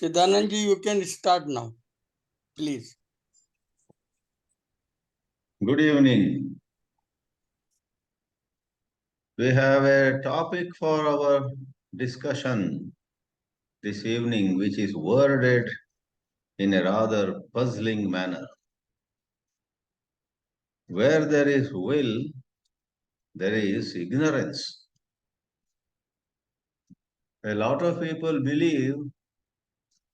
Chidanandji, you can start now, please. Good evening. We have a topic for our discussion this evening, which is worded in a rather puzzling manner. Where there is will, there is ignorance. A lot of people believe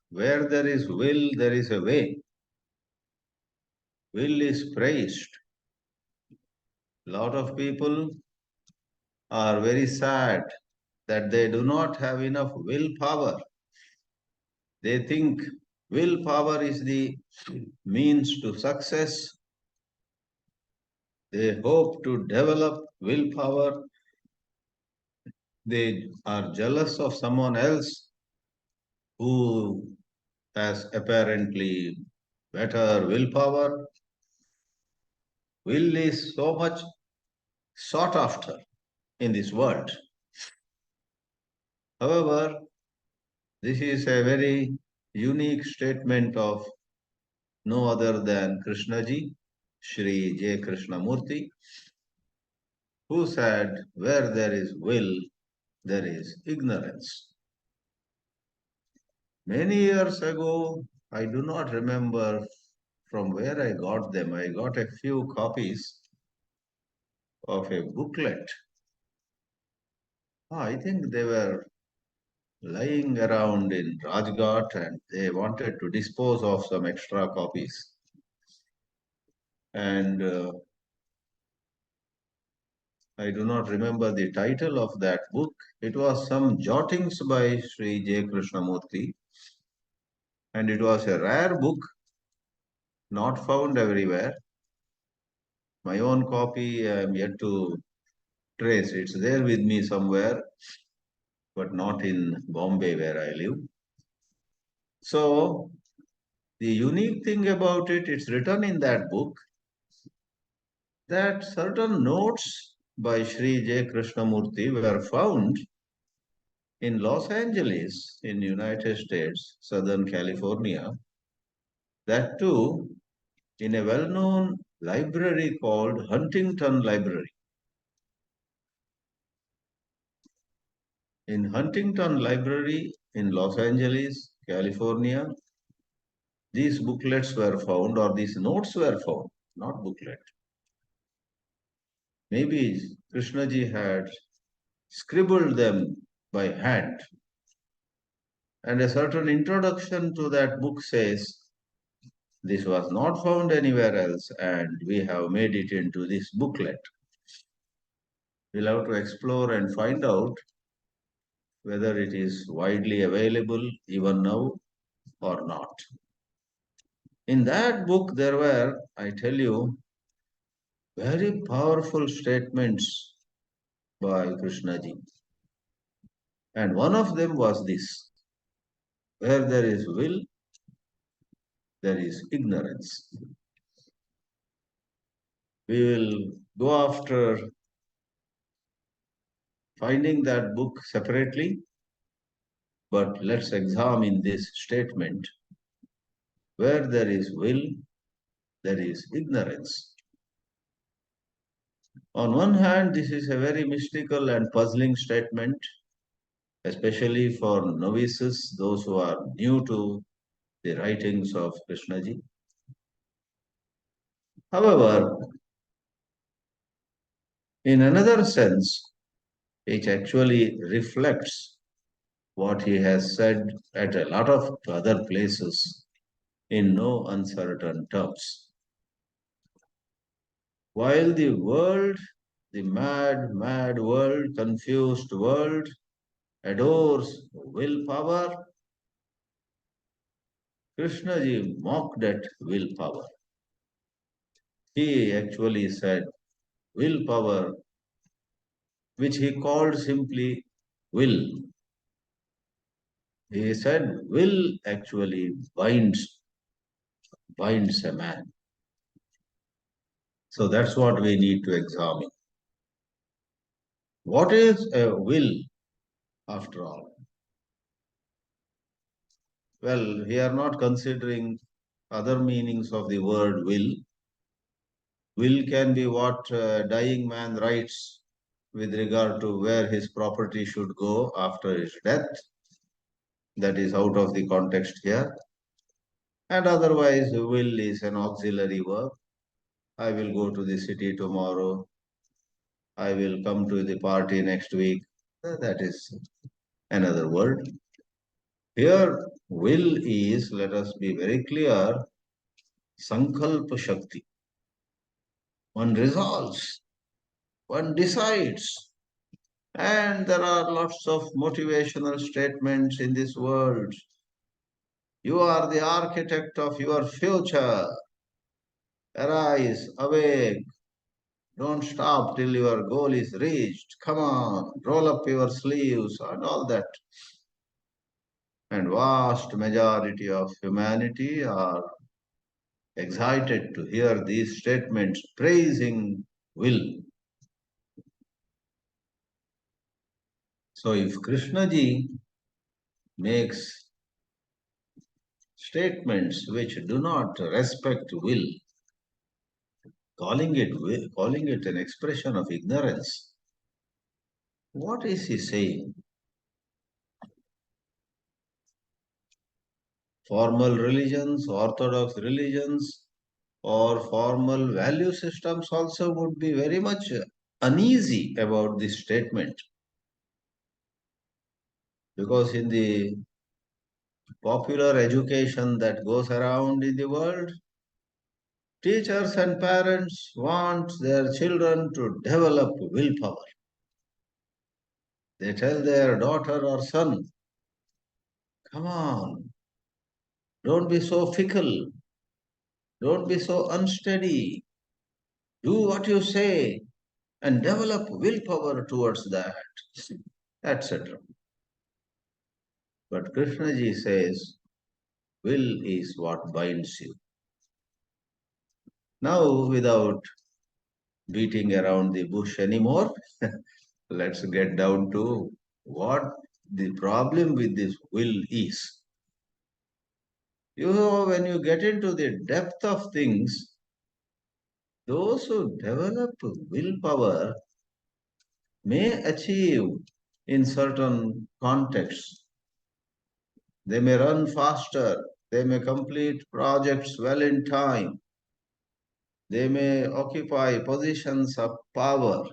where there is will, there is a way. Will is praised. A lot of people are very sad that they do not have enough willpower. They think willpower is the means to success. They hope to develop willpower. They are jealous of someone else who has apparently better willpower. Will is so much sought after in this world. However, this is a very unique statement of no other than Krishnaji, Shri J. Krishnamurti, who said, where there is will, there is ignorance. Many years ago, I do not remember from where I got them. I got a few copies of a booklet. I think they were lying around in Rajghat and they wanted to dispose of some extra copies. And I do not remember the title of that book. It was some jottings by Sri J. Krishnamurti. And it was a rare book, not found everywhere. My own copy I am yet to trace. It's there with me somewhere, but not in Bombay where I live. So the unique thing about it, it's written in that book that certain notes by Sri J. Krishnamurti were found in Los Angeles in United States, Southern California. That too in a well-known library called Huntington Library. In Huntington Library in Los Angeles, California, these booklets were found or these notes were found, not booklet. Maybe Krishnaji had scribbled them by hand. And a certain introduction to that book says, this was not found anywhere else and we have made it into this booklet. We'll have to explore and find out whether it is widely available even now or not. In that book, there were, I tell you, very powerful statements by Krishnaji. And one of them was this: where there is will, there is ignorance. We will go after finding that book separately, but let's examine this statement. Where there is will, there is ignorance. On one hand, this is a very mystical and puzzling statement, especially for novices, those who are new to the writings of Krishnaji. However, in another sense, it actually reflects what he has said at a lot of other places in no uncertain terms. While the world, the mad, mad world, confused world, adores willpower, Krishnaji mocked at willpower. He actually said willpower, which he called simply will. He said will actually binds a man. So that's what we need to examine. What is a will after all? Well, we are not considering other meanings of the word will. Will can be what a dying man writes with regard to where his property should go after his death. That is out of the context here. And otherwise, will is an auxiliary verb. I will go to the city tomorrow. I will come to the party next week. That is another word. Here, will is, let us be very clear, Sankalpa Shakti. One resolves, one decides. And there are lots of motivational statements in this world. You are the architect of your future. Arise, awake. Don't stop till your goal is reached. Come on, roll up your sleeves and all that. And vast majority of humanity are excited to hear these statements praising will. So if Krishna ji makes statements which do not respect will, calling it an expression of ignorance, what is he saying? Formal religions, orthodox religions, or formal value systems also would be very much uneasy about this statement, because in the popular education that goes around in the world, teachers and parents want their children to develop willpower. They tell their daughter or son, come on, don't be so fickle, don't be so unsteady, do what you say and develop willpower towards that, etc. But Krishna ji says, will is what binds you. Now, without beating around the bush anymore, let's get down to what the problem with this will is. You know, when you get into the depth of things, those who develop willpower may achieve in certain contexts. They may run faster, they may complete projects well in time, they may occupy positions of power.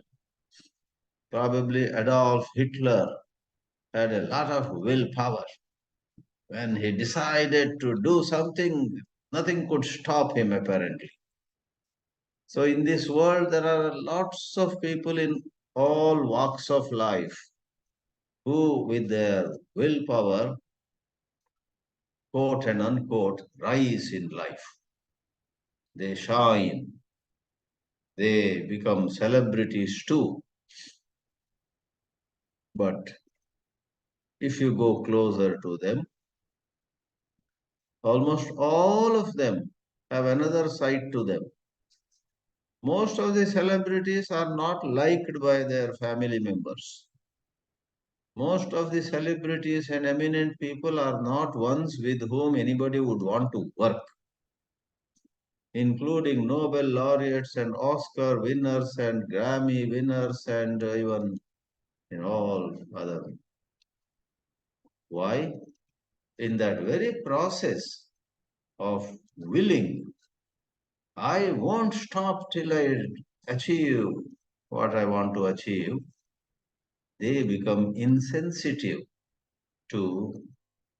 Probably Adolf Hitler had a lot of willpower. When he decided to do something, nothing could stop him apparently. So, in this world, there are lots of people in all walks of life who, with their willpower, quote and unquote, rise in life. They shine, they become celebrities too. But if you go closer to them, almost all of them have another side to them. Most of the celebrities are not liked by their family members. Most of the celebrities and eminent people are not ones with whom anybody would want to work, including Nobel laureates and Oscar winners and Grammy winners and even in all other. Why? In that very process of willing, I won't stop till I achieve what I want to achieve, they become insensitive to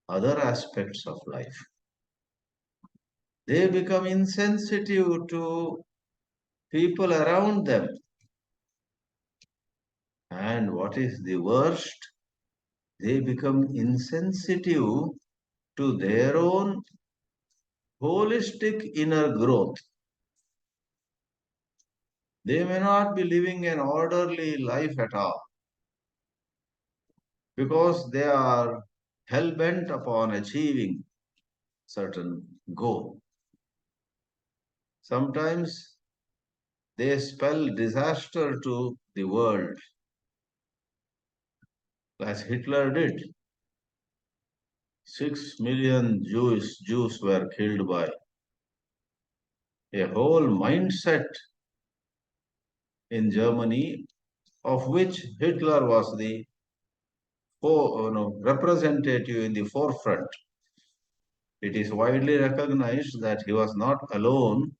other aspects of life. They become insensitive to people around them. And what is the worst? They become insensitive to their own holistic inner growth. They may not be living an orderly life at all because they are hell bent upon achieving certain goal. Sometimes they spell disaster to the world, as Hitler did. 6 million Jews were killed by a whole mindset in Germany, of which Hitler was the representative in the forefront. It is widely recognized that he was not alone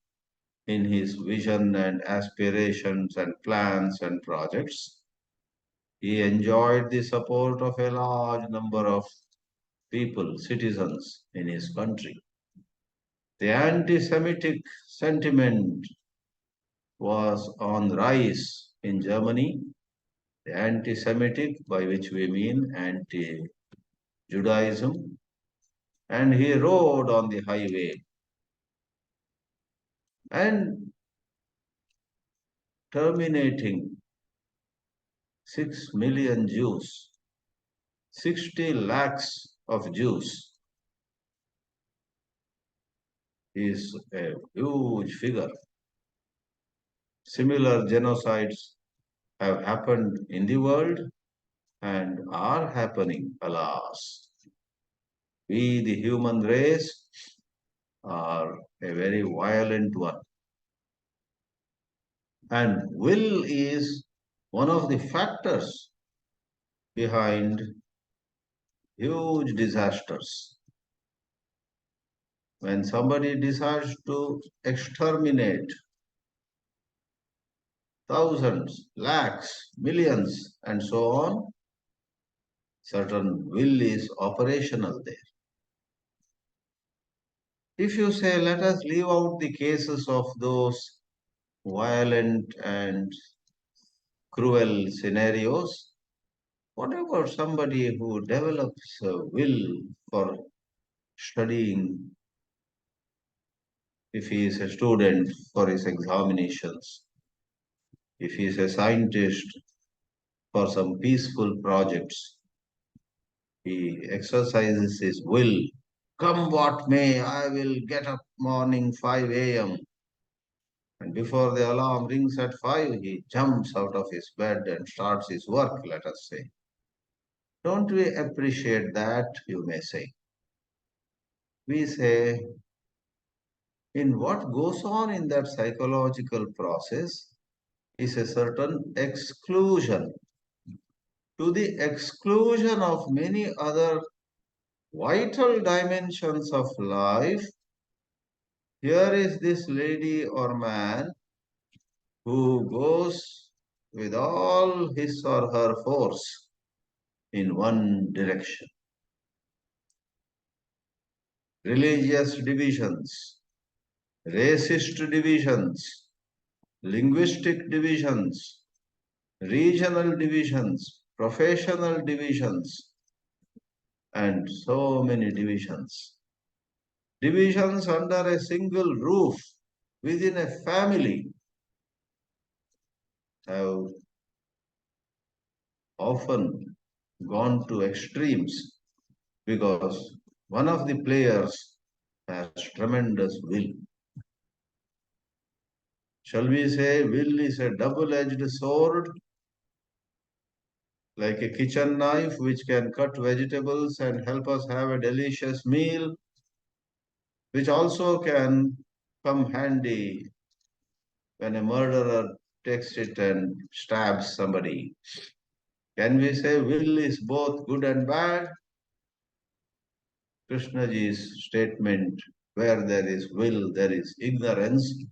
in his vision and aspirations and plans and projects. He enjoyed the support of a large number of people, citizens in his country. The anti Semitic sentiment was on the rise in Germany. The anti Semitic, by which we mean anti Judaism, and he rode on the highway. And terminating 6 million Jews, 60 lakhs of Jews is a huge figure. Similar genocides have happened in the world and are happening, alas. We, the human race, are a very violent one. And will is one of the factors behind huge disasters. When somebody decides to exterminate thousands, lakhs, millions, and so on, certain will is operational there. If you say, let us leave out the cases of those violent and cruel scenarios, what about somebody who develops a will for studying, if he is a student for his examinations, if he is a scientist for some peaceful projects, he exercises his will. Come what may, I will get up morning 5 a.m. And before the alarm rings at 5, he jumps out of his bed and starts his work, let us say. Don't we appreciate that, you may say? We say, in what goes on in that psychological process is a certain exclusion, to the exclusion of many other vital dimensions of life. Here is this lady or man who goes with all his or her force in one direction. Religious divisions, racist divisions, linguistic divisions, regional divisions, professional divisions, and so many divisions. Divisions under a single roof within a family have often gone to extremes because one of the players has tremendous will. Shall we say will is a double-edged sword, like a kitchen knife which can cut vegetables and help us have a delicious meal, which also can come handy when a murderer takes it and stabs somebody. Can we say will is both good and bad? Krishnaji's statement, where there is will, there is ignorance,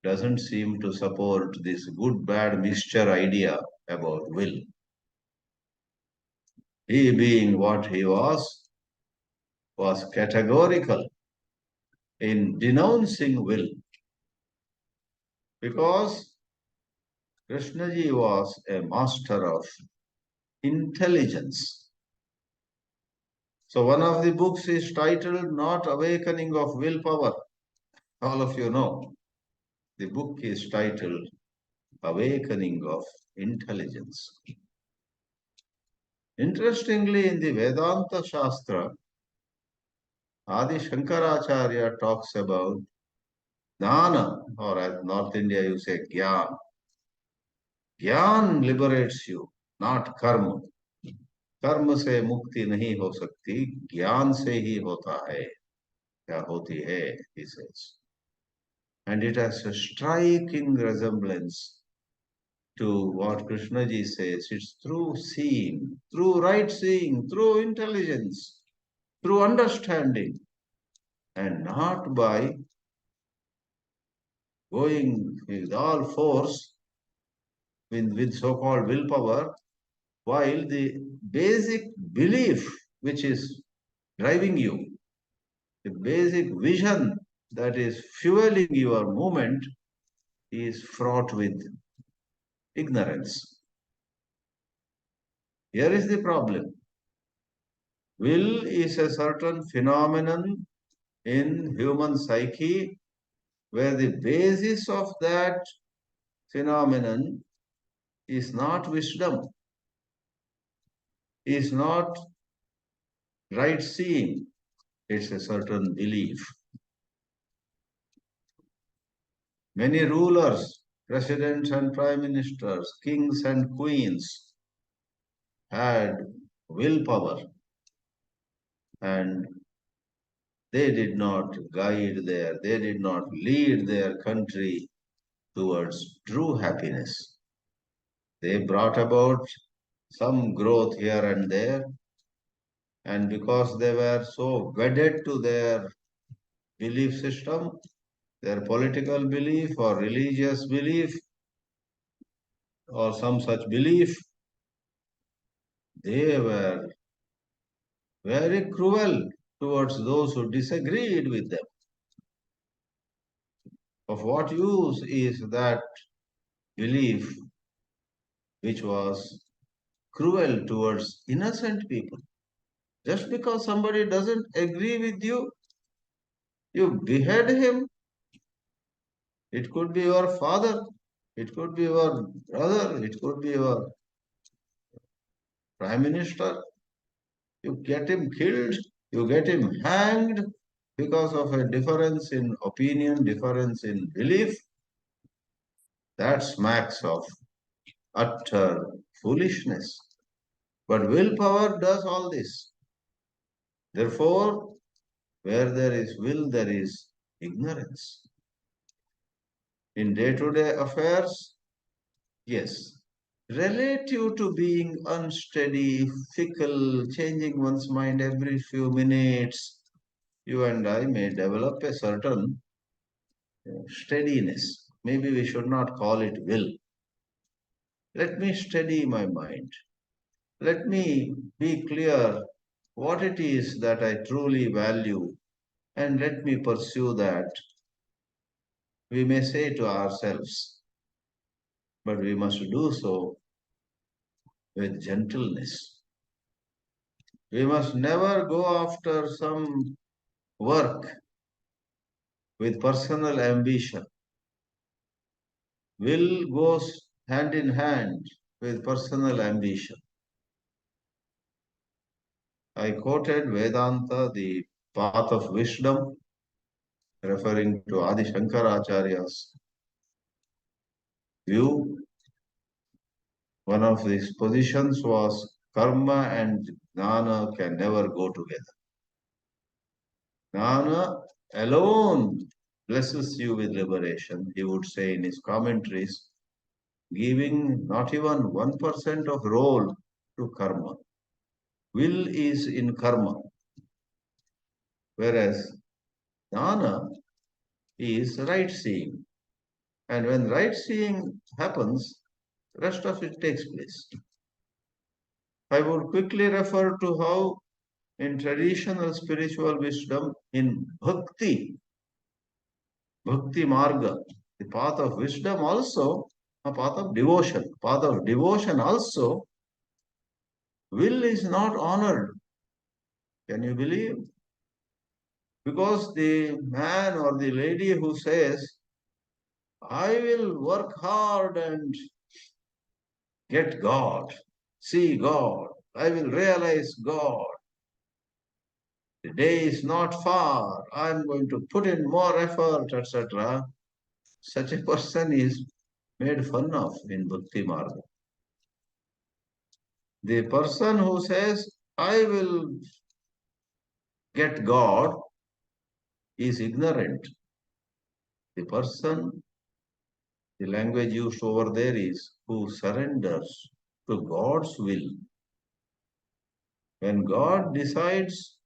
doesn't seem to support this good-bad mixture idea about will. He being what he was categorical in denouncing will, because Krishnaji was a master of intelligence. So one of the books is titled Not Awakening of Willpower. All of you know. The book is titled Awakening of Intelligence. Interestingly, in the Vedanta Shastra, Adi Shankaracharya talks about Jnana, or as North India you say Gyan. Gyan liberates you, not karma. कर्म से मुक्ति नहीं हो सकती, ज्ञान से ही होता है, क्या होती है, he says. And it has a striking resemblance to what Krishna ji says. It's through seeing, through right seeing, through intelligence, through understanding, and not by going with all force with so-called willpower, while the basic belief which is driving you, the basic vision that is fueling your movement is fraught with ignorance. Here is the problem. Will is a certain phenomenon in human psyche where the basis of that phenomenon is not wisdom, is not right seeing, it's a certain belief. Many rulers, presidents and prime ministers, kings and queens had willpower, and they did not they did not lead their country towards true happiness. They brought about some growth here and there, and because they were so wedded to their belief system, their political belief or religious belief or some such belief, they were very cruel towards those who disagreed with them. Of what use is that belief which was cruel towards innocent people? Just because somebody doesn't agree with you, you behead him. It could be your father, it could be your brother, it could be your prime minister. You get him killed, you get him hanged because of a difference in opinion, difference in belief. That smacks of utter foolishness. But willpower does all this. Therefore, where there is will, there is ignorance. In day-to-day affairs, yes, relative to being unsteady, fickle, changing one's mind every few minutes, you and I may develop a certain steadiness. Maybe we should not call it will. Let me steady my mind. Let me be clear what it is that I truly value, and let me pursue that. We may say to ourselves, but we must do so with gentleness. We must never go after some work with personal ambition. Will goes hand in hand with personal ambition. I quoted Vedanta, the path of wisdom, referring to Adi Shankaracharya's view. One of his positions was karma and jnana can never go together. Jnana alone blesses you with liberation, he would say in his commentaries, giving not even 1% of role to karma. Will is in karma, whereas jnana is right seeing. And when right seeing happens, rest of it takes place. I would quickly refer to how in traditional spiritual wisdom, in bhakti marga, the path of wisdom also, a path of devotion. Path of devotion also, will is not honored. Can you believe? Because the man or the lady who says, I will work hard and get God, see God, I will realize God. The day is not far, I'm going to put in more effort, etc. Such a person is made fun of in Bhakti Marga. The person who says, I will get God, is ignorant. The person, the language used over there is who surrenders to God's will. When God decides,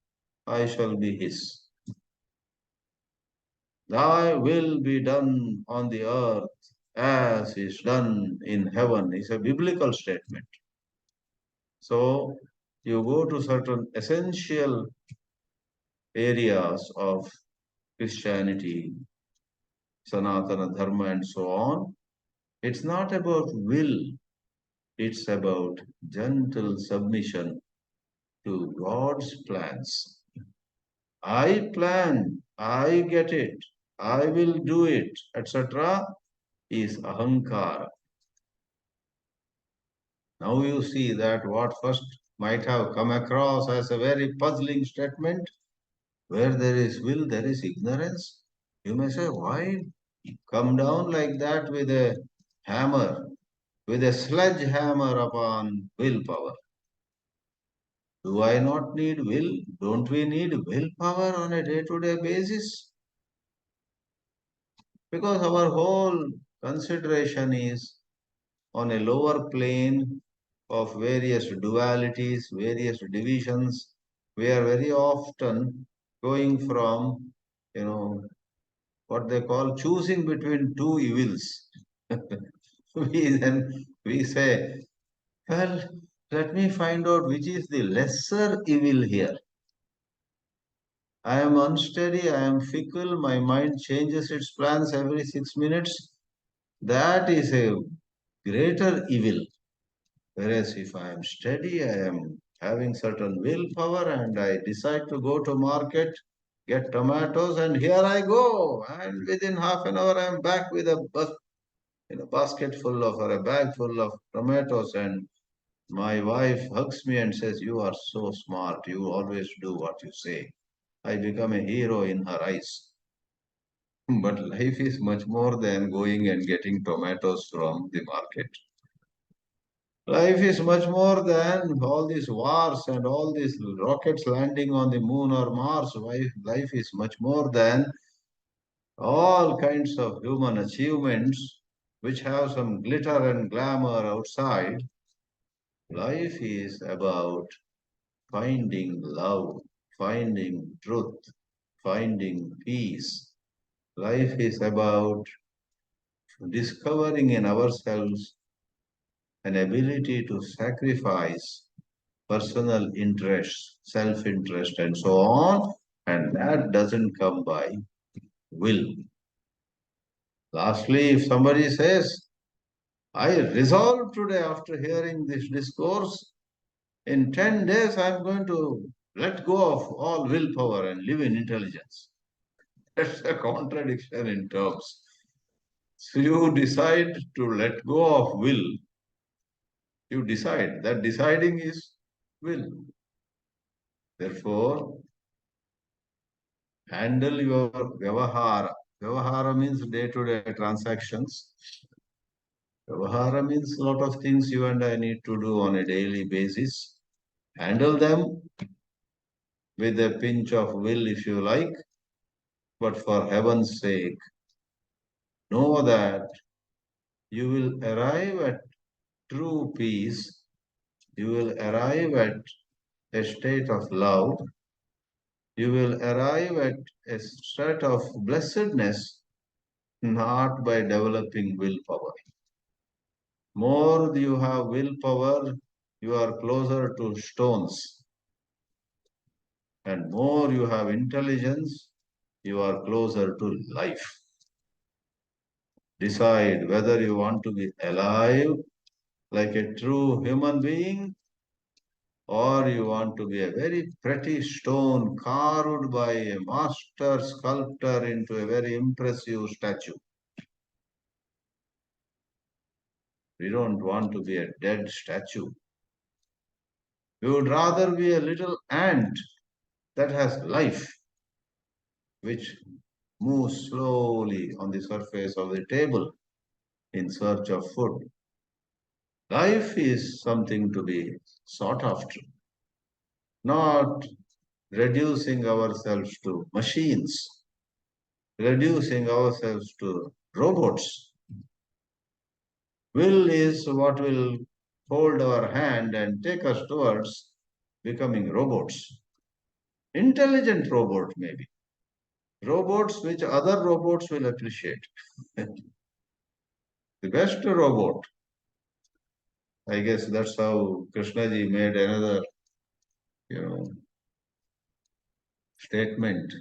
I shall be His. Thy will be done on the earth as is done in heaven is a biblical statement. So you go to certain essential areas of Christianity, Sanatana Dharma, and so on. It's not about will, it's about gentle submission to God's plans. I plan, I get it, I will do it, etc. is ahankara. Now you see that what first might have come across as a very puzzling statement, where there is will, there is ignorance. You may say, why come down like that with a hammer, with a sledgehammer upon willpower? Do I not need will? Don't we need willpower on a day-to-day basis? Because our whole consideration is on a lower plane of various dualities, various divisions. We are very often going from, what they call choosing between two evils. we say, well, let me find out which is the lesser evil here. I am unsteady, I am fickle, my mind changes its plans every 6 minutes. That is a greater evil. Whereas if I am steady, I am having certain willpower and I decide to go to market, get tomatoes, and here I go. And within half an hour, I am back with a basket full of or a bag full of tomatoes. And my wife hugs me and says, you are so smart. You always do what you say. I become a hero in her eyes. But life is much more than going and getting tomatoes from the market. Life is much more than all these wars and all these rockets landing on the moon or Mars. Life is much more than all kinds of human achievements which have some glitter and glamour outside. Life is about finding love, finding truth, finding peace. Life is about discovering in ourselves an ability to sacrifice personal interests, self-interest, and so on. And that doesn't come by will. Lastly, if somebody says, I resolve today after hearing this discourse, in 10 days I'm going to let go of all willpower and live in intelligence. That's a contradiction in terms. So you decide to let go of will. You decide. That deciding is will. Therefore, handle your vyavahara. Vyavahara means day-to-day transactions. Vyavahara means a lot of things you and I need to do on a daily basis. Handle them with a pinch of will if you like, but for heaven's sake, know that you will arrive at true peace, you will arrive at a state of love, you will arrive at a state of blessedness not by developing willpower. More you have willpower, you are closer to stones. And more you have intelligence, you are closer to life. Decide whether you want to be alive like a true human being or you want to be a very pretty stone carved by a master sculptor into a very impressive statue. We don't want to be a dead statue. We would rather be a little ant that has life, which moves slowly on the surface of the table in search of food. Life is something to be sought after, not reducing ourselves to machines, reducing ourselves to robots. Will is what will hold our hand and take us towards becoming robots. Intelligent robot, maybe. Robots which other robots will appreciate. The best robot. I guess that's how Krishnaji made another, you know, statement.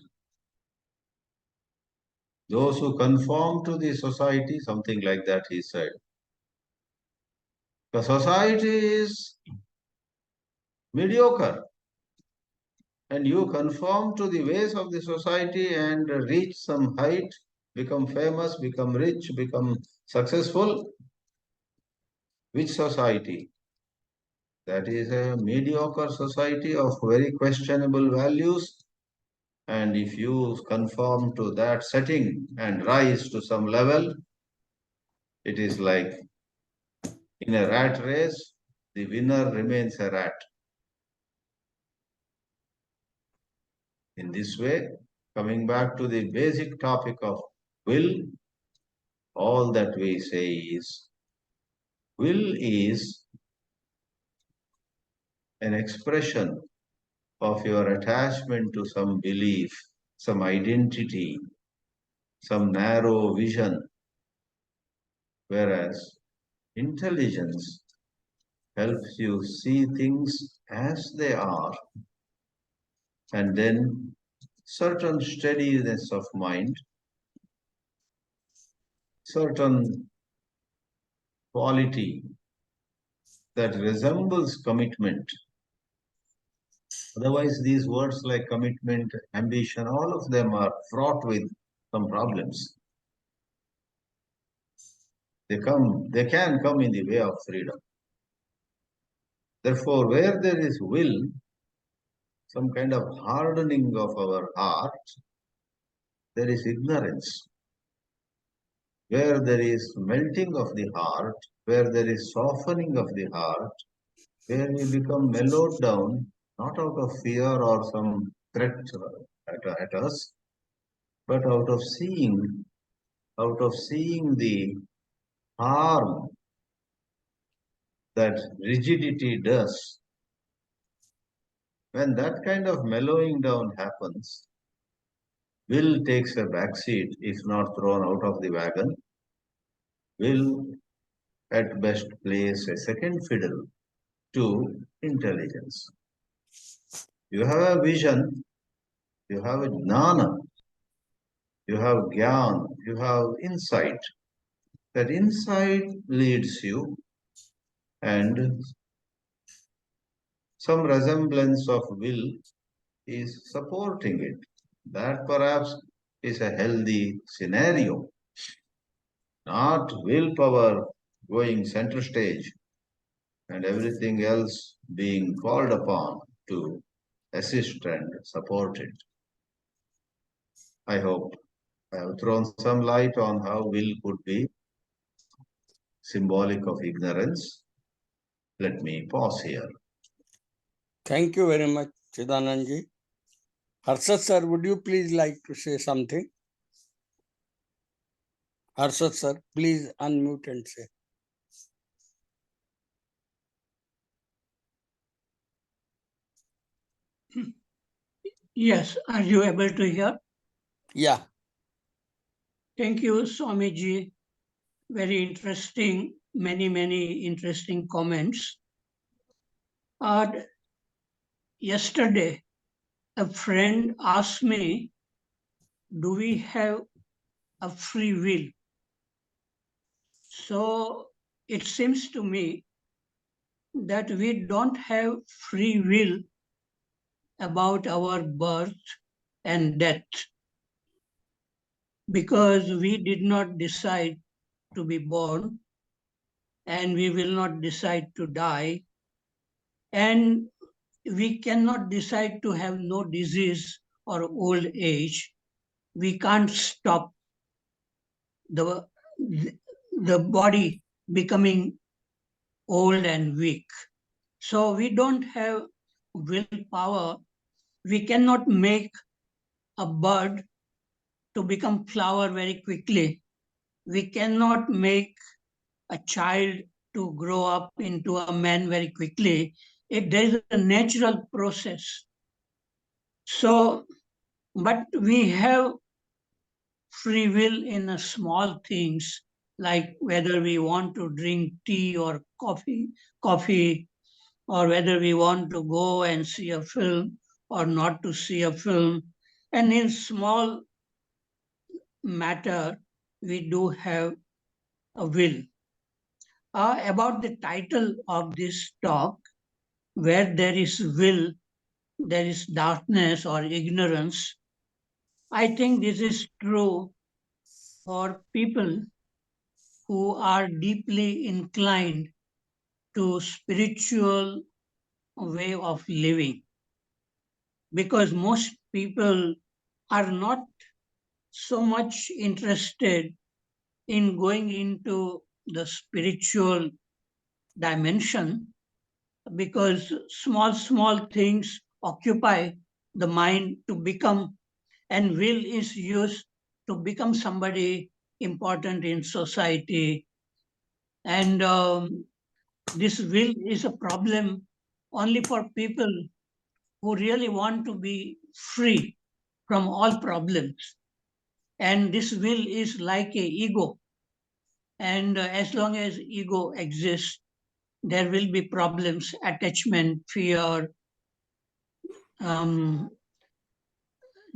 Those who conform to the society, something like that, he said. The society is mediocre, and you conform to the ways of the society and reach some height, become famous, become rich, become successful. Which society? That is a mediocre society of very questionable values. And if you conform to that setting and rise to some level, it is like in a rat race, the winner remains a rat. In this way, coming back to the basic topic of will, all that we say is will is an expression of your attachment to some belief, some identity, some narrow vision, whereas intelligence helps you see things as they are, and then certain steadiness of mind, certain quality that resembles commitment. Otherwise, these words like commitment, ambition, all of them are fraught with some problems. They can come in the way of freedom. Therefore, where there is will, some kind of hardening of our heart, there is ignorance. Where there is melting of the heart, where there is softening of the heart, where we become mellowed down, not out of fear or some threat at us, but out of seeing the harm that rigidity does. When that kind of mellowing down happens, will takes a backseat if not thrown out of the wagon. Will at best plays a second fiddle to intelligence. You have a vision, you have a jnana, you have gyan, you have insight. That insight leads you, and some resemblance of will is supporting it. That perhaps is a healthy scenario, not willpower going center stage and everything else being called upon to assist and support it. I hope I have thrown some light on how will could be symbolic of ignorance. Let me pause here. Thank you very much, Chidanandji. Harshad sir, would you please like to say something? Harshad sir, please unmute and say. Yes, are you able to hear? Yeah. Thank you, Swamiji. Very interesting, many interesting comments. Yesterday, a friend asked me, do we have a free will? So it seems to me that we don't have free will about our birth and death, because we did not decide to be born and we will not decide to die, and we cannot decide to have no disease or old age. We can't stop the body becoming old and weak. So we don't have willpower. We cannot make a bird to become flower very quickly. We cannot make a child to grow up into a man very quickly. There is a natural process. So, but we have free will in small things like whether we want to drink tea or coffee, or whether we want to go and see a film or not to see a film. And in small matter, we do have a will. About the title of this talk, where there is will, there is darkness or ignorance. I think this is true for people who are deeply inclined to spiritual way of living, because most people are not so much interested in going into the spiritual dimension, because small things occupy the mind to become, and will is used to become somebody important in society. And this will is a problem only for people who really want to be free from all problems. And this will is like a ego. And as long as ego exists, there will be problems, attachment, fear, um,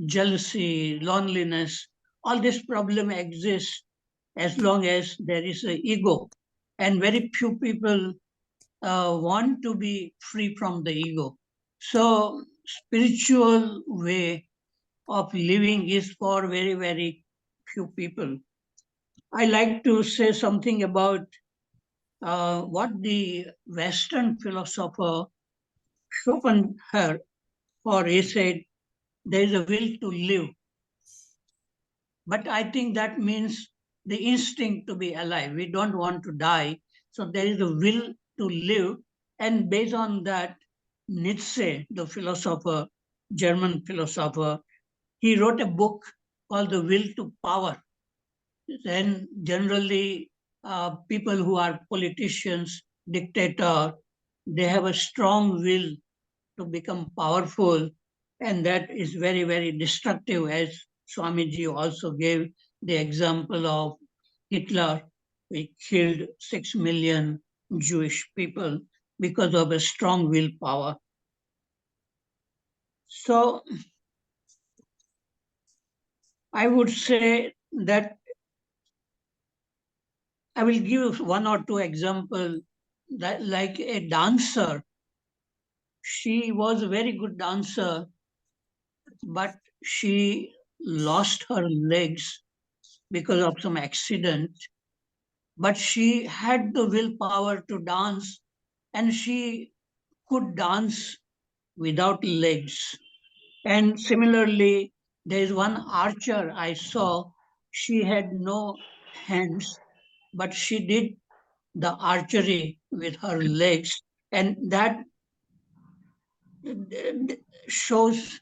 jealousy, loneliness. All this problem exists as long as there is an ego. And very few people want to be free from the ego. So, spiritual way of living is for very few people. I like to say something about what the Western philosopher Schopenhauer, for he said, there is a will to live. But I think that means the instinct to be alive. We don't want to die. So there is a will to live. And based on that, Nietzsche, the philosopher, German philosopher, he wrote a book called The Will to Power. And generally, people who are politicians, dictator, they have a strong will to become powerful, and that is very destructive, as Swamiji also gave the example of Hitler, which killed 6 million Jewish people because of a strong willpower. So I would say that I will give one or two examples, that like a dancer. She was a very good dancer, but she lost her legs because of some accident. But she had the willpower to dance, and she could dance without legs. And similarly, there is one archer I saw. She had no hands, but she did the archery with her legs, and that shows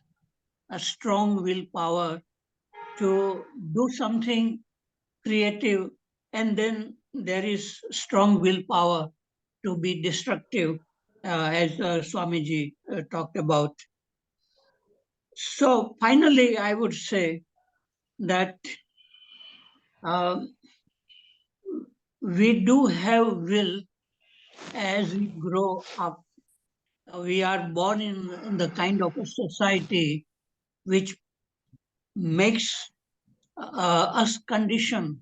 a strong willpower to do something creative. And then there is strong willpower to be destructive, as Swamiji talked about. So finally, I would say that uh, we do have will as we grow up. We are born in the kind of a society which makes us conditioned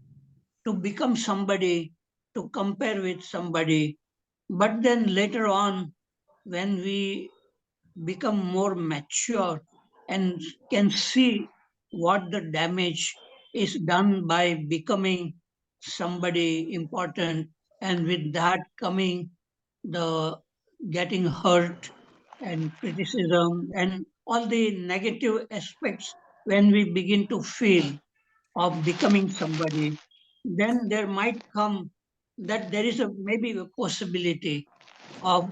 to become somebody, to compare with somebody. But then later on, when we become more mature and can see what the damage is done by becoming somebody important, and with that coming the getting hurt and criticism and all the negative aspects, when we begin to feel of becoming somebody, then there might come that there is a maybe a possibility of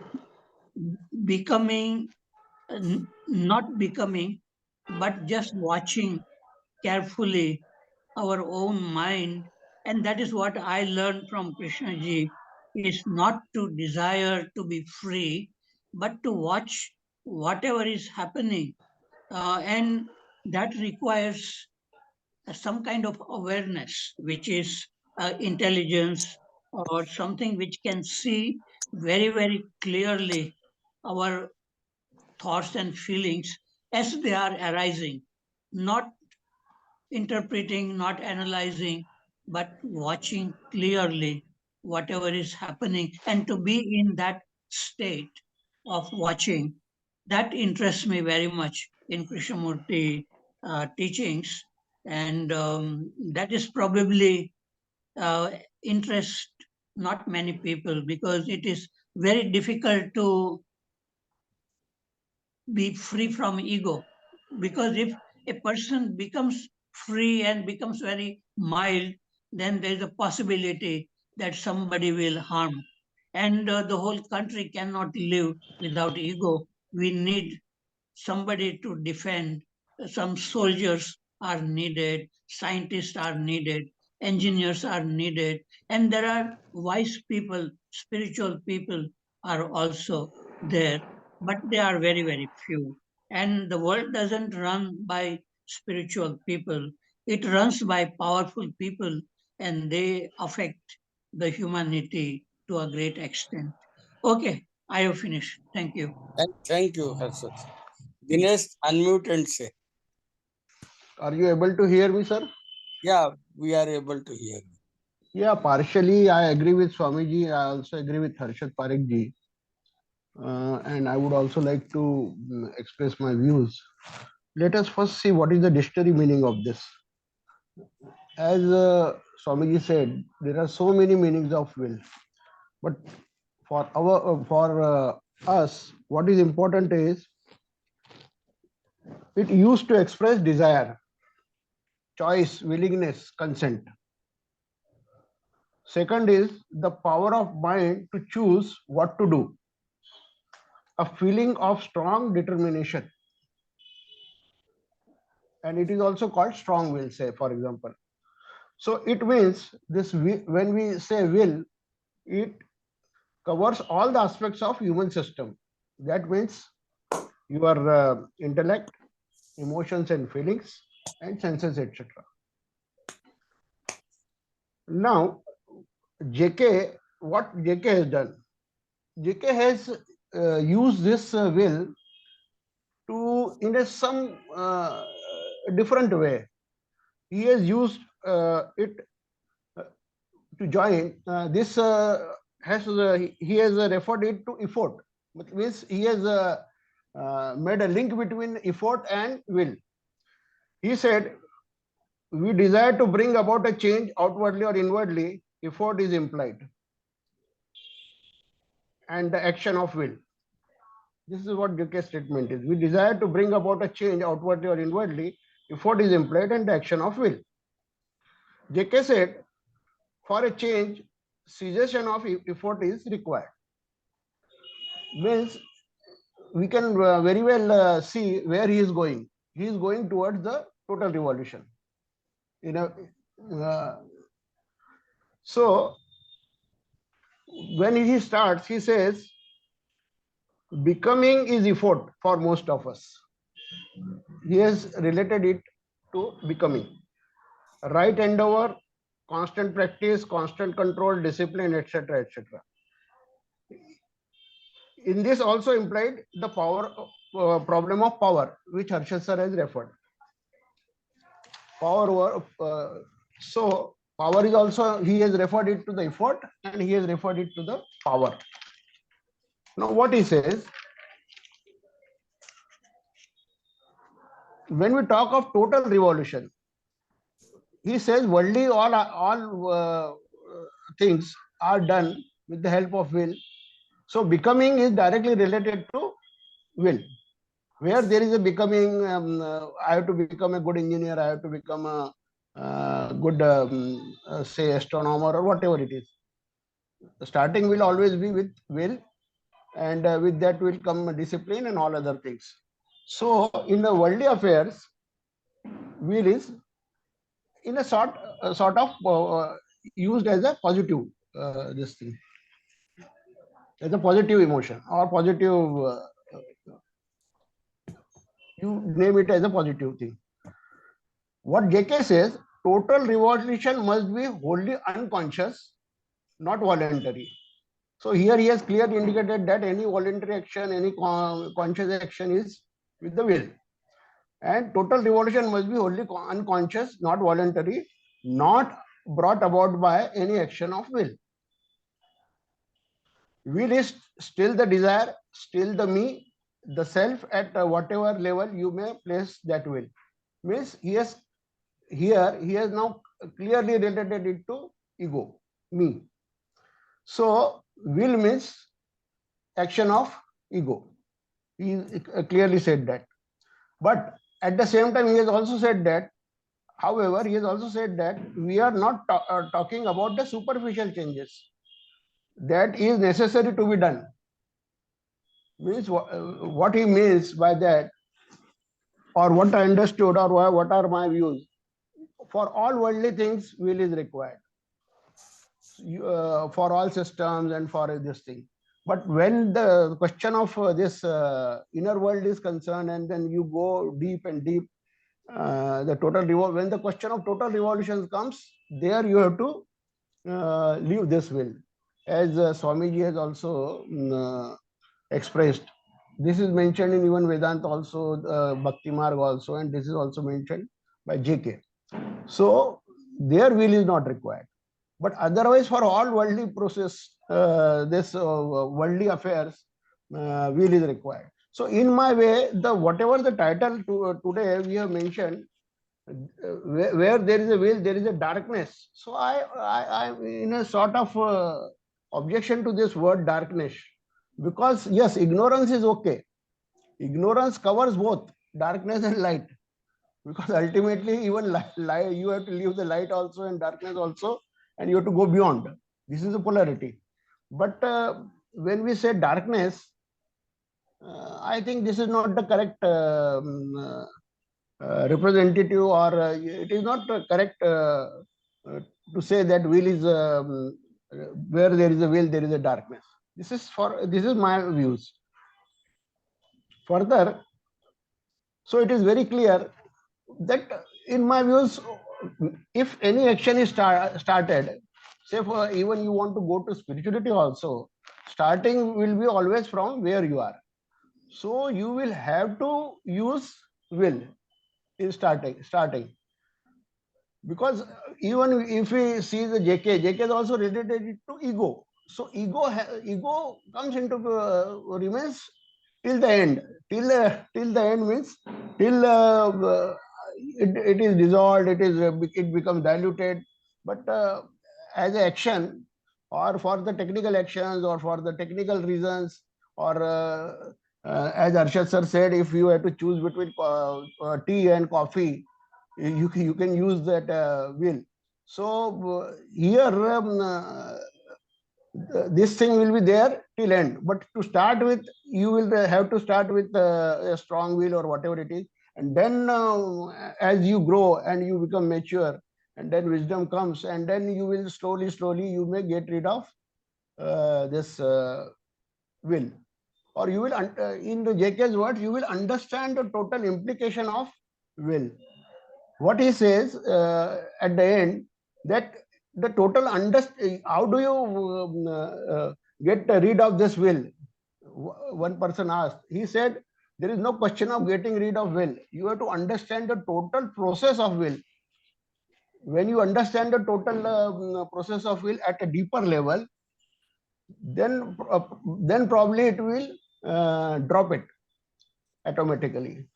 becoming, not becoming, but just watching carefully our own mind. And that is what I learned from Krishna ji, is not to desire to be free, but to watch whatever is happening. And that requires some kind of awareness, which is intelligence, or something which can see very, very clearly our thoughts and feelings as they are arising, not interpreting, not analyzing, but watching clearly whatever is happening, and to be in that state of watching. That interests me very much in Krishnamurti teachings, and that is probably interest not many people, because it is very difficult to be free from ego. Because if a person becomes free and becomes very mild, then there is a possibility that somebody will harm. And the whole country cannot live without ego. We need somebody to defend. Some soldiers are needed, scientists are needed, engineers are needed, and there are wise people, spiritual people are also there, but they are very, very few. And the world doesn't run by spiritual people, it runs by powerful people, and they affect the humanity to a great extent. Okay, I have finished. Thank you. Thank you, Harshad. Dinesh, unmute and say. Are you able to hear me, sir? Yeah, we are able to hear you. Yeah, partially I agree with Swamiji. I also agree with Harshad Parekh ji. And I would also like to express my views. Let us first see what is the dictionary meaning of this. As Swamiji said, there are so many meanings of will. But for us, what is important is it used to express desire, choice, willingness, consent. Second is the power of mind to choose what to do, a feeling of strong determination. And it is also called strong will, say, for example. So it means this, when we say will, it covers all the aspects of human system. That means your intellect, emotions and feelings, and senses, etc. Now, JK, what JK has done? JK has used this will to in a some different way. He has used it to join. This has he has referred it to effort. It means he has made a link between effort and will. He said, we desire to bring about a change outwardly or inwardly, effort is implied, and the action of will. This is what JK's statement is. We desire to bring about a change outwardly or inwardly, effort is implied, and the action of will. JK said, for a change, cessation of effort is required. Means we can very well see where he is going. He is going towards the total revolution. So when he starts, he says, becoming is effort for most of us. He has related it to becoming. Right endeavor, constant practice, constant control, discipline, etc., etc. In this also implied the power problem of power, which Harshad sir has referred. Power over so power is also, he has referred it to the effort and he has referred it to the power. Now what he says, when we talk of total revolution, he says worldly all things are done with the help of will. So becoming is directly related to will. Where there is a becoming, I have to become a good engineer, I have to become a good, say, astronomer or whatever it is. The starting will always be with will, and with that will come discipline and all other things. So in the worldly affairs, will is in a sort of used as a positive this thing, as a positive emotion or positive you name it as a positive thing. What JK says, total revolution must be wholly unconscious, not voluntary. So here he has clearly indicated that any voluntary action, any conscious action is with the will. And total revolution must be wholly unconscious, not voluntary, not brought about by any action of will. Will is still the desire, still the me, the self at whatever level you may place that will. Means here he has now clearly related it to ego, me. So will means action of ego. He clearly said that. But at the same time, he has also said that, however, he has also said that we are not talking about the superficial changes that is necessary to be done. Means what he means by that, or what I understood, or what are my views. For all worldly things, will is required. For all systems and for this thing. But when the question of this inner world is concerned, and then you go deep and deep, when the question of total revolution comes, there you have to leave this will, as Swamiji has also expressed. This is mentioned in even Vedanta also, Bhakti Marg also, and this is also mentioned by JK. So their will is not required. But otherwise, for all worldly process, worldly affairs, will is required. So in my way, whatever the title today we have mentioned, where there is a will, there is a darkness. So I'm in a sort of objection to this word darkness, because yes, ignorance is okay. Ignorance covers both darkness and light, because ultimately even light, you have to leave the light also and darkness also, and you have to go beyond. This is the polarity. But when we say darkness, I think this is not the correct representative, or it is not correct to say that will is where there is a will, there is a darkness. This is my views. Further, so it is very clear that in my views, if any action is started, say for even you want to go to spirituality also, starting will be always from where you are. So you will have to use will in starting. Because even if we see the JK is also related to ego. So ego comes into remains till the end. Till the end means till it is dissolved. It becomes diluted. But as an action, or for the technical actions, or for the technical reasons, or as Harshad sir said, if you have to choose between tea and coffee, you can use that will. So here this thing will be there till end, but to start with, you will have to start with a strong will or whatever it is, and then as you grow and you become mature, and then wisdom comes, and then you will slowly you may get rid of this will, or you will in the JK's words, you will understand the total implication of will. What he says at the end, that the total how do you get rid of this will? One person asked. He said, there is no question of getting rid of will. You have to understand the total process of will. When you understand the total process of will at a deeper level, then probably it will drop it automatically.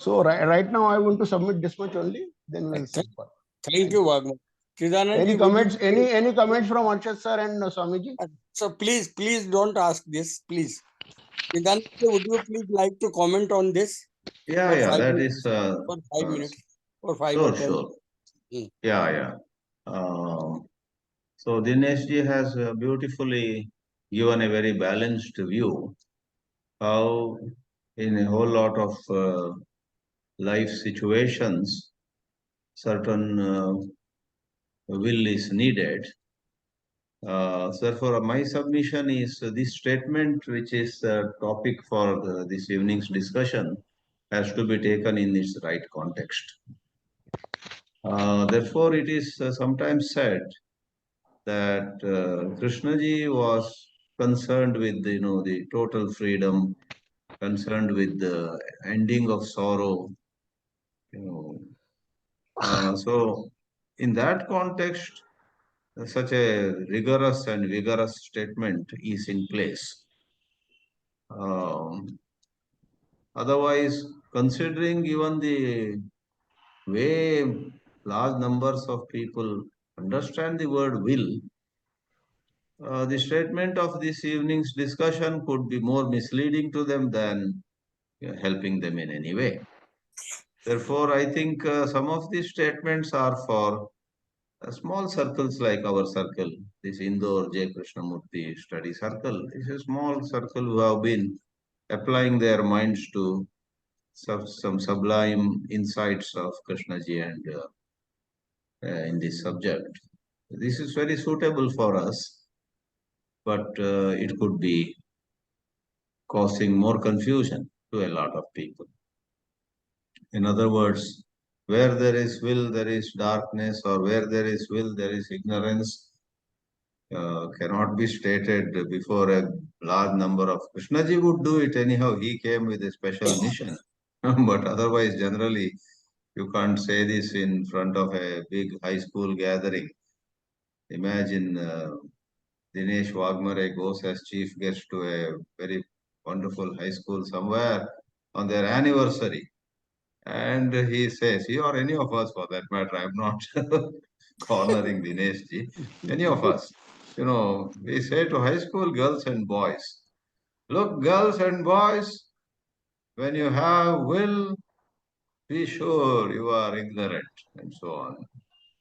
So right now I want to submit this much only. Then we'll see. Thank you, Waghmare. Chidanandji, Any comments? Any comments from Harshad sir and Swamiji? So please don't ask this, please. Chidanandji, would you please like to comment on this? Yeah, that is For 5 minutes, or 5 sure, or 10. sure. Yeah. So Dinesh ji has beautifully given a very balanced view how in a whole lot of life situations certain will is needed. Therefore, my submission is this statement, which is the topic for this evening's discussion, has to be taken in its right context. Therefore, it is sometimes said that Krishnaji was concerned with the total freedom, concerned with the ending of sorrow. You so in that context, such a rigorous and vigorous statement is in place. Otherwise, considering even the way large numbers of people understand the word will, the statement of this evening's discussion could be more misleading to them than helping them in any way. Therefore, I think some of these statements are for small circles like our circle, this Indore J. Krishnamurti study circle. It's a small circle who have been applying their minds to some sublime insights of Krishnaji and in this subject. This is very suitable for us, but it could be causing more confusion to a lot of people. In other words, where there is will, there is darkness, or where there is will, there is ignorance, cannot be stated before a large number of. Krishnaji would do it anyhow. He came with a special mission. But otherwise, generally, you can't say this in front of a big high school gathering. Imagine Dinesh Waghmare goes as chief guest to a very wonderful high school somewhere on their anniversary. And he says, "You or any of us for that matter, I'm not cornering Dinesh ji, any of us. We say to high school girls and boys, look, girls and boys, when you have will, be sure you are ignorant," and so on.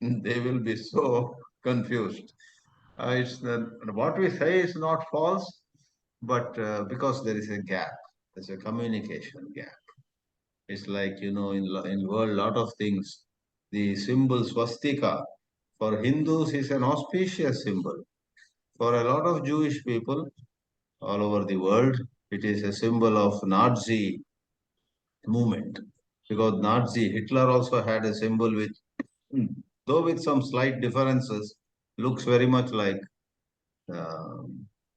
They will be so confused. What we say is not false, but because there is a gap, there's a communication gap. It's like, in world, lot of things. The symbol swastika for Hindus is an auspicious symbol. For a lot of Jewish people all over the world, it is a symbol of Nazi movement. Because Hitler also had a symbol which, though with some slight differences, looks very much like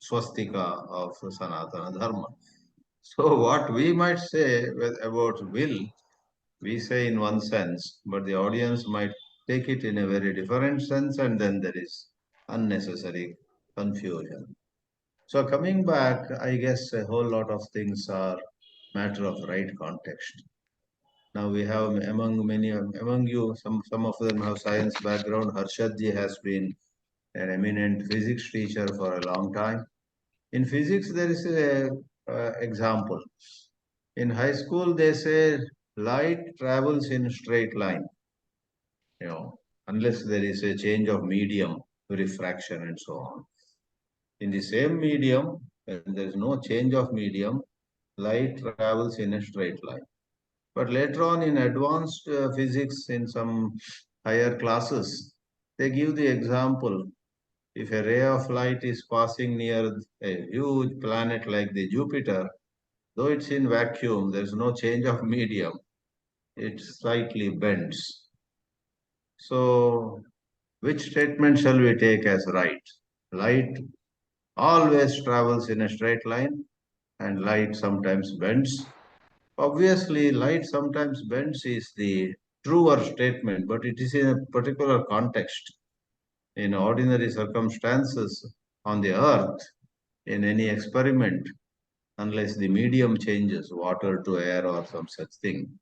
swastika of Sanatana Dharma. So what we might say about will, we say in one sense, but the audience might take it in a very different sense, and then there is unnecessary confusion. So coming back, I guess a whole lot of things are matter of right context. Now we have among you, some of them have science background. Harshad ji has been an eminent physics teacher for a long time. In physics, there is a example. In high school, they say light travels in a straight line, unless there is a change of medium, refraction, and so on. In the same medium, when there is no change of medium, light travels in a straight line. But later on in advanced physics, in some higher classes, they give the example. If a ray of light is passing near a huge planet like the Jupiter, though it's in vacuum, there's no change of medium. It slightly bends. So, which statement shall we take as right? Light always travels in a straight line, and light sometimes bends. Obviously, light sometimes bends is the truer statement, but it is in a particular context. In ordinary circumstances on the earth, in any experiment, unless the medium changes, water to air or some such thing.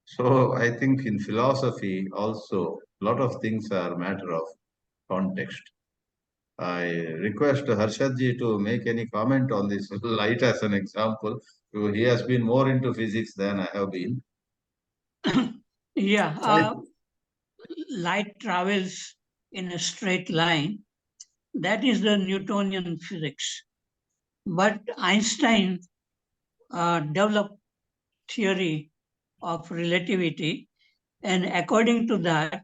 So I think in philosophy also, a lot of things are matter of context. I request Harshad ji to make any comment on this light as an example. He has been more into physics than I have been. Yeah, light travels in a straight line, that is the Newtonian physics. But Einstein developed theory of relativity, and according to that,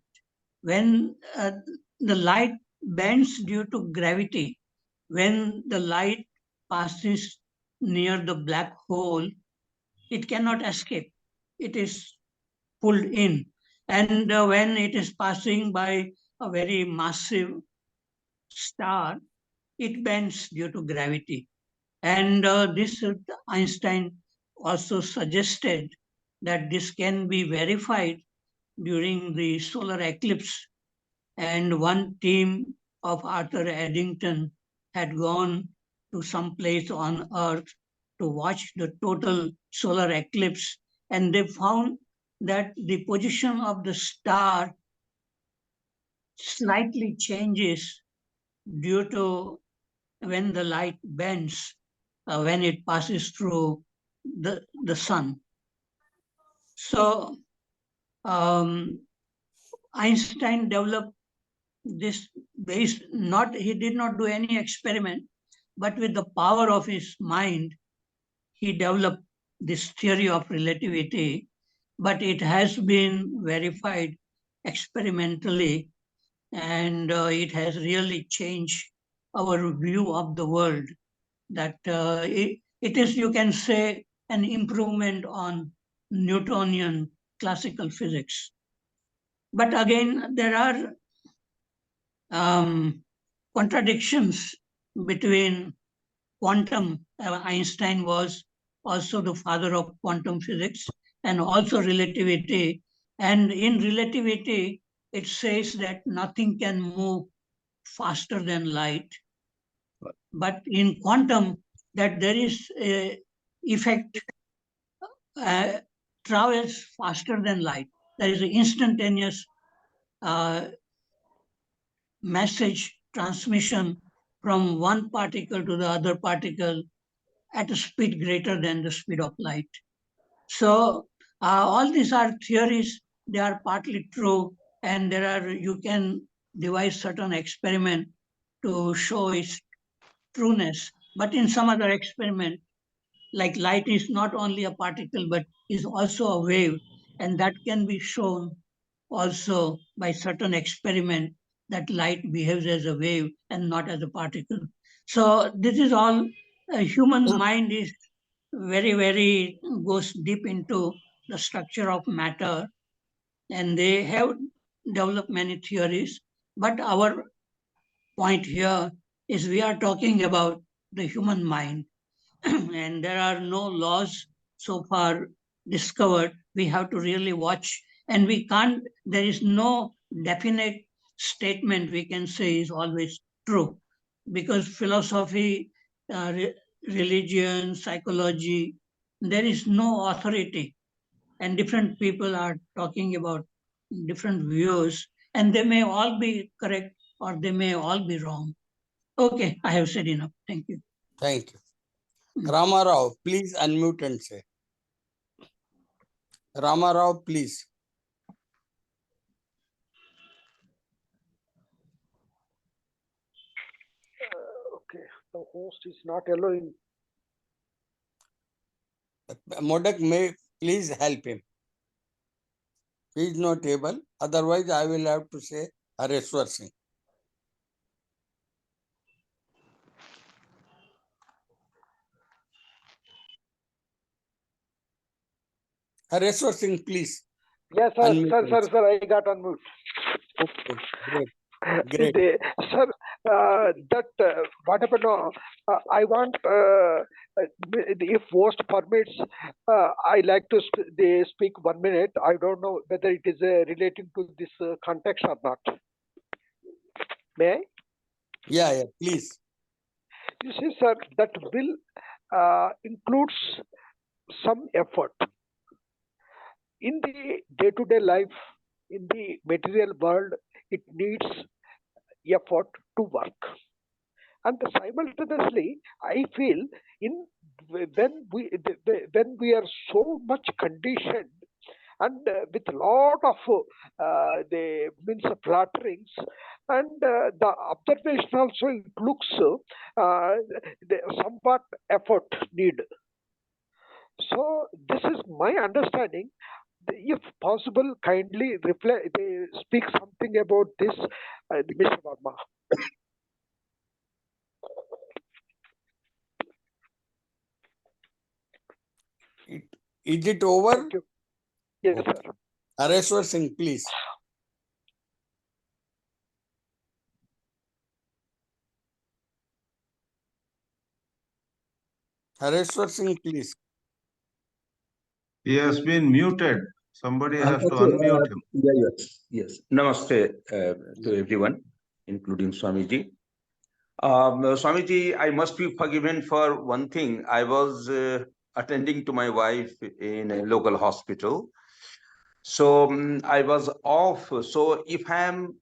when the light bends due to gravity, when the light passes near the black hole, it cannot escape. It is pulled in. And when it is passing by a very massive star, it bends due to gravity. And this Einstein also suggested that this can be verified during the solar eclipse. And one team of Arthur Eddington had gone to some place on Earth to watch the total solar eclipse, and they found that the position of the star slightly changes due to when the light bends, when it passes through the sun. So Einstein developed this based not, he did not do any experiment, but with the power of his mind, he developed this theory of relativity, but it has been verified experimentally, and it has really changed our view of the world. That it is, you can say, an improvement on Newtonian classical physics. But again, there are contradictions between quantum. Einstein was also the father of quantum physics and also relativity. And in relativity, it says that nothing can move faster than light. But in quantum, that there is a effect travels faster than light. There is an instantaneous message transmission from one particle to the other particle at a speed greater than the speed of light. So all these are theories. They are partly true, and you can devise certain experiment to show its trueness. But in some other experiment, like light is not only a particle but is also a wave, and that can be shown also by certain experiment that light behaves as a wave and not as a particle. So this is all, human mind is very goes deep into the structure of matter, and they have developed many theories. But our point here is we are talking about the human mind. And there are no laws so far discovered. We have to really watch, and we can't, there is no definite statement we can say is always true, because philosophy, religion, psychology, there is no authority, and different people are talking about different views, and they may all be correct or they may all be wrong. Okay, I have said enough. Thank you. Thank you. Rama Rao, please unmute and say. Rama Rao, please. Okay, the host is not allowing. Modak may please help him. He is not able. Otherwise, I will have to say Hareshwar Singh. Hareshwar Singh, please. Yes, sir, Unmute. sir, I got unmute. Okay, great. Sir, what happened? I want, if host permits, I like to they speak 1 minute. I don't know whether it is relating to this context or not. May I? Yeah, please. You see, sir, that bill includes some effort. In the day-to-day life, in the material world, it needs effort to work. And simultaneously, I feel when we are so much conditioned and with a lot of the means flatterings, and the observation also it looks somewhat effort need. So this is my understanding. If possible, kindly reply, speak something about this, Mr. Verma. Is it over? Thank you. Yes, Okay. sir. Hareshwar Singh, please. Hareshwar Singh, please. He has been muted. Somebody has to Okay, unmute him. yes. Namaste to everyone, including Swamiji. Swamiji, I must be forgiven for one thing. I was attending to my wife in a local hospital. So I was off. So if I am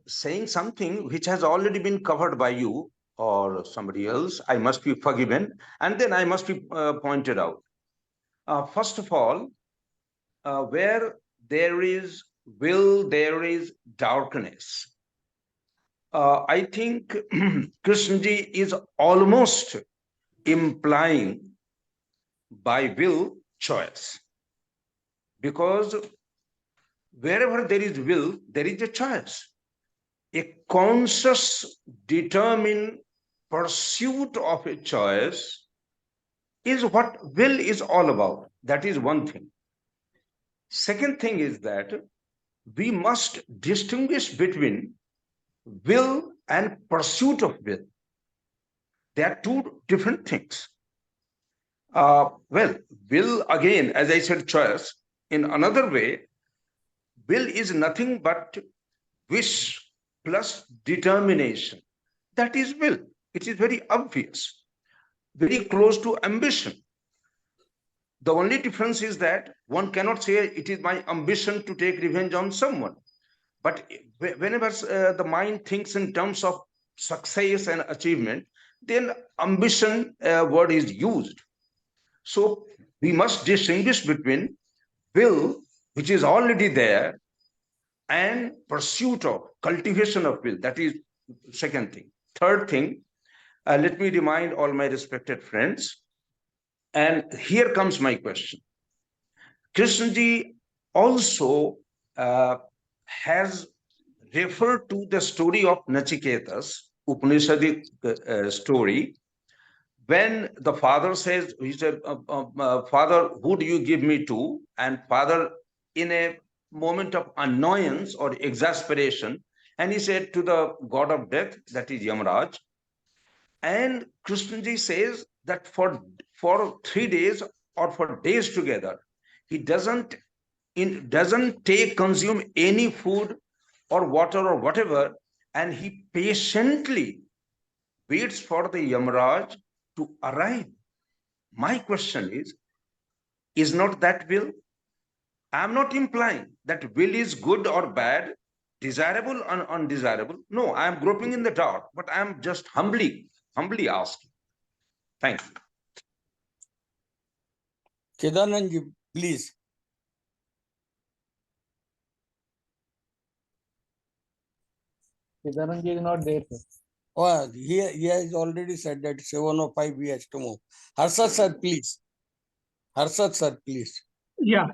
saying something which has already been covered by you or somebody else, I must be forgiven. And then I must be pointed out. First of all, where there is will, there is darkness. I think Krishnaji is almost implying by will choice, because wherever there is will, there is a choice. A conscious, determined pursuit of a choice is what will is all about. That is one thing. Second thing is that we must distinguish between will and pursuit of will. They are two different things. Well, will, again, as I said, choice. In another way, will is nothing but wish plus determination. That is will. It is very obvious, very close to ambition. The only difference is that one cannot say it is my ambition to take revenge on someone. But whenever the mind thinks in terms of success and achievement, then ambition word is used. So we must distinguish between will, which is already there, and pursuit of, cultivation of will. That is second thing. Third thing, let me remind all my respected friends, and here comes my question. Krishnaji also has referred to the story of Nachiketas, Upanishadic story, when the father says, he said, Father, who do you give me to? And father, in a moment of annoyance or exasperation, and he said to the god of death, that is Yamraj. And Krishnaji says that for 3 days or for days together, he doesn't consume any food or water or whatever, and he patiently waits for the Yamraj to arrive. My question is not that will? I'm not implying that will is good or bad, desirable or undesirable. No, I'm groping in the dark, but I'm just humbly asking. Thank you. Chidanandji, please. Chidanandji is not there, sir. Oh, he has already said that 7:05 he has to move. Harshad sir, please. Harshad sir, please. Yeah.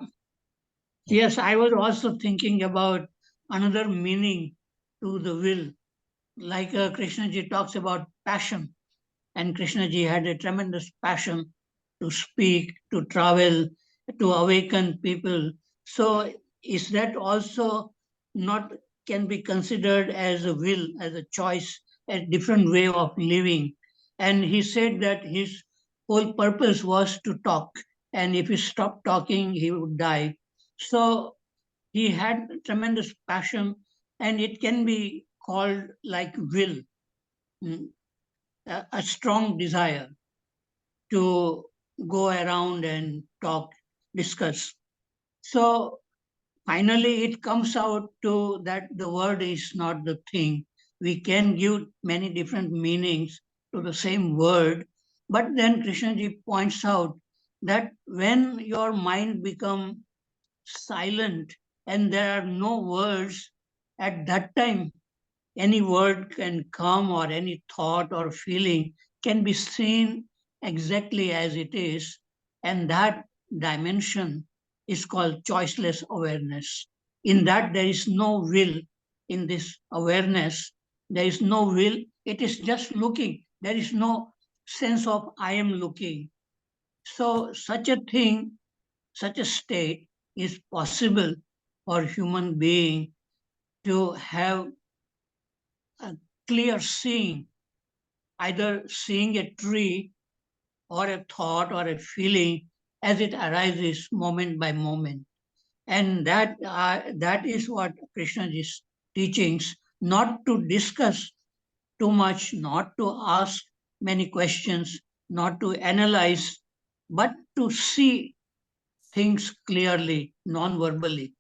Yes, I was also thinking about another meaning to the will. Like Krishnaji talks about passion, and Krishnaji had a tremendous passion to speak, to travel, to awaken people. So is that also not can be considered as a will, as a choice, a different way of living? And he said that his whole purpose was to talk, and if he stopped talking, he would die. So he had tremendous passion, and it can be called like will, mm, a strong desire to go around and talk, discuss. So finally, it comes out to that the word is not the thing. We can give many different meanings to the same word, but then Krishnaji points out that when your mind become silent and there are no words, at that time, any word can come or any thought or feeling can be seen exactly as it is. And that dimension is called choiceless awareness. In that, there is no will. In this awareness, there is no will. It is just looking. There is no sense of I am looking. So, such a thing, such a state is possible for human being to have a clear seeing, either seeing a tree or a thought or a feeling as it arises moment by moment. And that is what Krishnaji's teachings, not to discuss too much, not to ask many questions, not to analyze, but to see things clearly, non-verbally.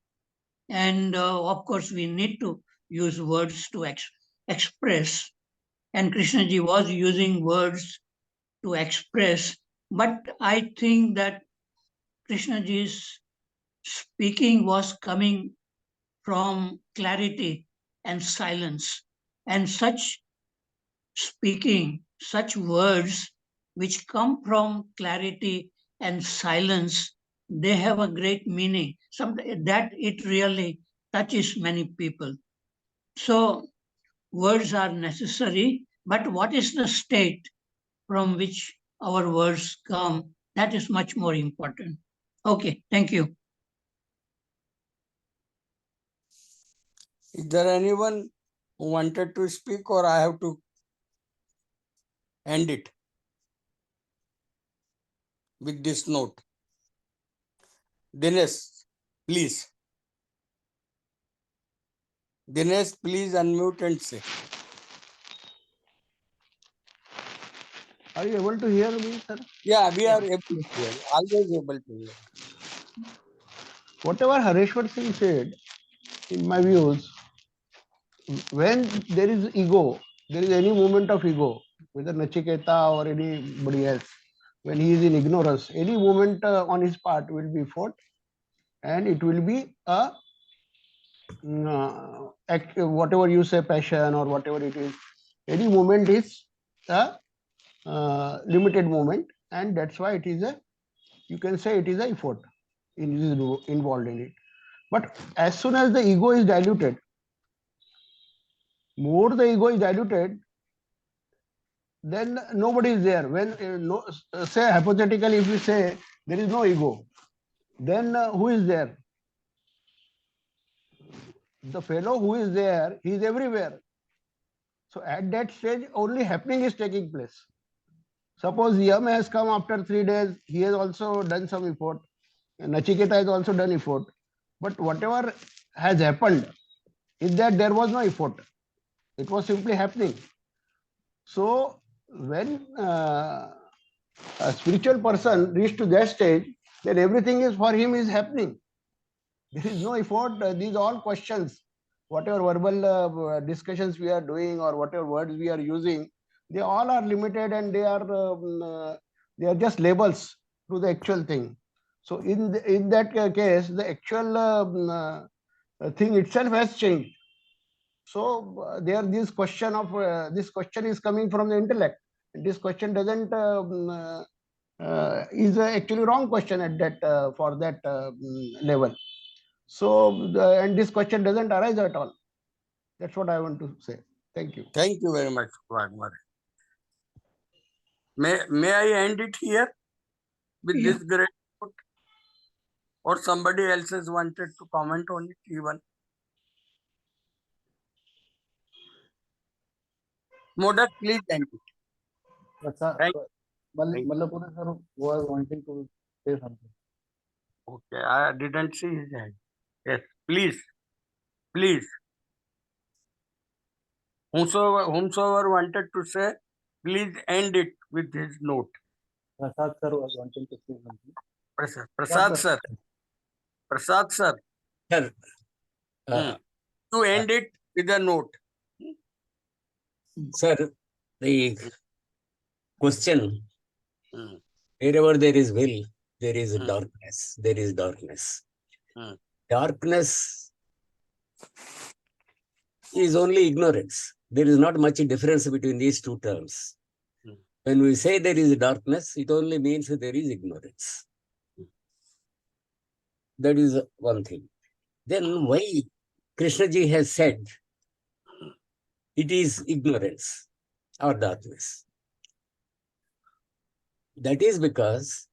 And of course, we need to use words to express. And Krishnaji was using words to express. But I think that Krishnaji's speaking was coming from clarity and silence. And such speaking, such words which come from clarity and silence, they have a great meaning. That it really touches many people. So words are necessary, but what is the state from which our words come? That is much more important. Okay, thank you. Is there anyone who wanted to speak, or I have to end it with this note? Dinesh, please. Dinesh, please unmute and say. Are you able to hear me, sir? Yeah, we are able to hear. Always able to hear. Whatever Hareshwar Singh said, in my views, when there is ego, there is any moment of ego, whether Nachiketa or anybody else, when he is in ignorance, any moment on his part will be fought, and it will be a whatever you say, passion or whatever it is. Any moment is a limited moment, and that's why it is a, you can say it is a effort involved in it. But as soon as the ego is diluted, more the ego is diluted, then nobody is there. When say hypothetically, if we say there is no ego, then who is there? The fellow who is there, he is everywhere. So at that stage, only happening is taking place. Suppose Yam has come after 3 days, he has also done some effort. Nachiketa has also done effort. But whatever has happened is that there was no effort. It was simply happening. So when a spiritual person reaches to that stage, then everything is for him is happening. There is no effort. These all questions, whatever verbal discussions we are doing or whatever words we are using, they all are limited, and they are just labels to the actual thing. So in that case, the actual thing itself has changed. So there this question of this question is coming from the intellect. This question doesn't is actually wrong question at that for that level. So and this question doesn't arise at all. That's what I want to say. Thank you. Thank you very much, Waghmare. May I end it here with Yeah. this great note? Or somebody else has wanted to comment on it even? Modak, please end it. Thank you. Mulupuri sir was wanting to say something. Okay, I didn't see his hand. Yes, please, please. Whomsoever wanted to say, please end it with his note. Prasad sir was wanting to say something. Prasad sir. Prasad sir. Sir, To end it with a note. sir, the question, Hmm. wherever there is will, there is darkness. There is darkness. darkness is only ignorance. There is not much difference between these two terms. When we say there is darkness, it only means that there is ignorance. That is one thing. Then why Krishnaji has said it is ignorance or darkness? That is because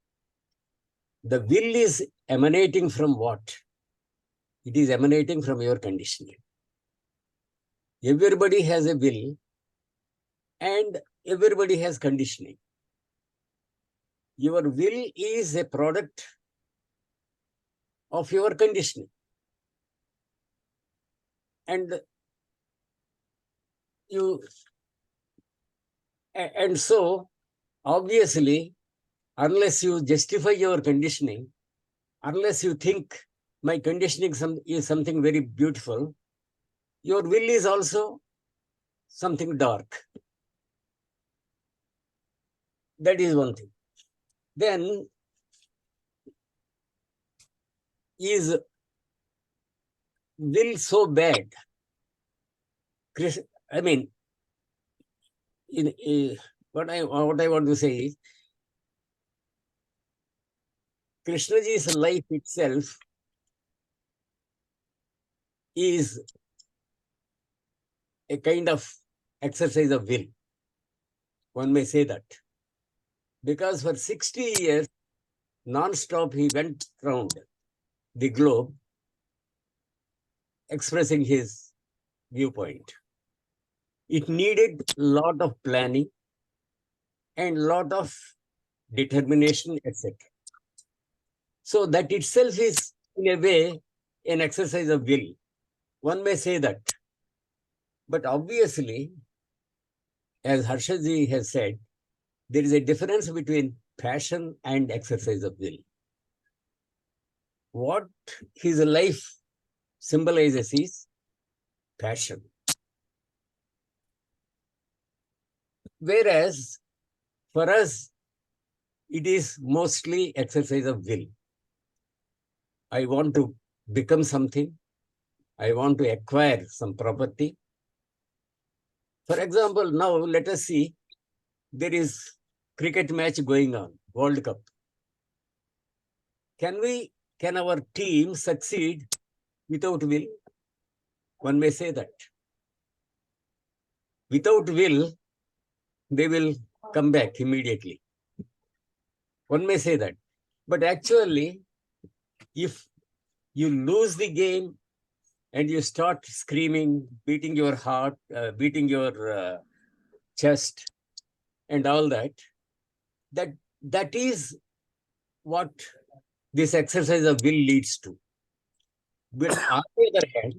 the will is emanating from what? It is emanating from your conditioning. Everybody has a will and everybody has conditioning. Your will is a product of your conditioning. And so obviously, unless you justify your conditioning, unless you think my conditioning is something very beautiful, your will is also something dark. That is one thing. Then is will so bad? I mean, what I want to say is, Krishnaji's life itself is a kind of exercise of will. One may say that. Because for 60 years, non-stop, he went around the globe expressing his viewpoint. It needed a lot of planning and a lot of determination, etc. So that itself is, in a way, an exercise of will. One may say that. But obviously, as Harshadji has said, there is a difference between passion and exercise of will. What his life symbolizes is passion. Whereas for us, it is mostly exercise of will. I want to become something. I want to acquire some property. For example, now let us see, there is cricket match going on, World Cup. Can our team succeed without will? One may say that. Without will, they will come back immediately. One may say that. But actually, if you lose the game and you start screaming, beating your heart, beating your chest, and all that, that is what this exercise of will leads to. But on the other hand,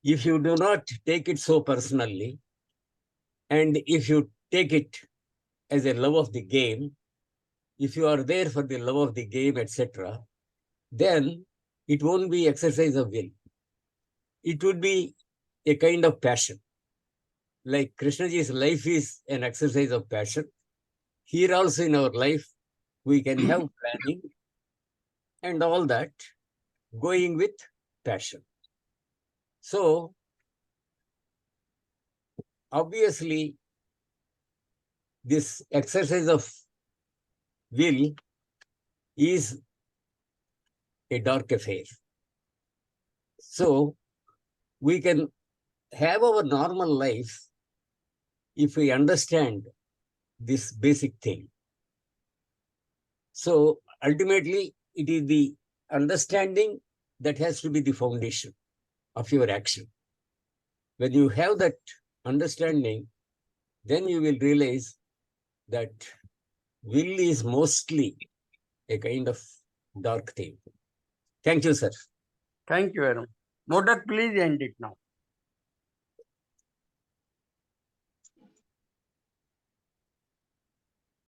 if you do not take it so personally, and if you take it as a love of the game, if you are there for the love of the game, etc., then it won't be exercise of will. It would be a kind of passion. Like Krishnaji's life is an exercise of passion. Here also in our life, we can have planning and all that going with passion. So, obviously, this exercise of will is a dark affair. So, we can have our normal life if we understand this basic thing. So, ultimately, it is the understanding that has to be the foundation of your action. When you have that understanding, then you will realize that will is mostly a kind of dark thing. Thank you, sir. Thank you very much. Modak, please end it now.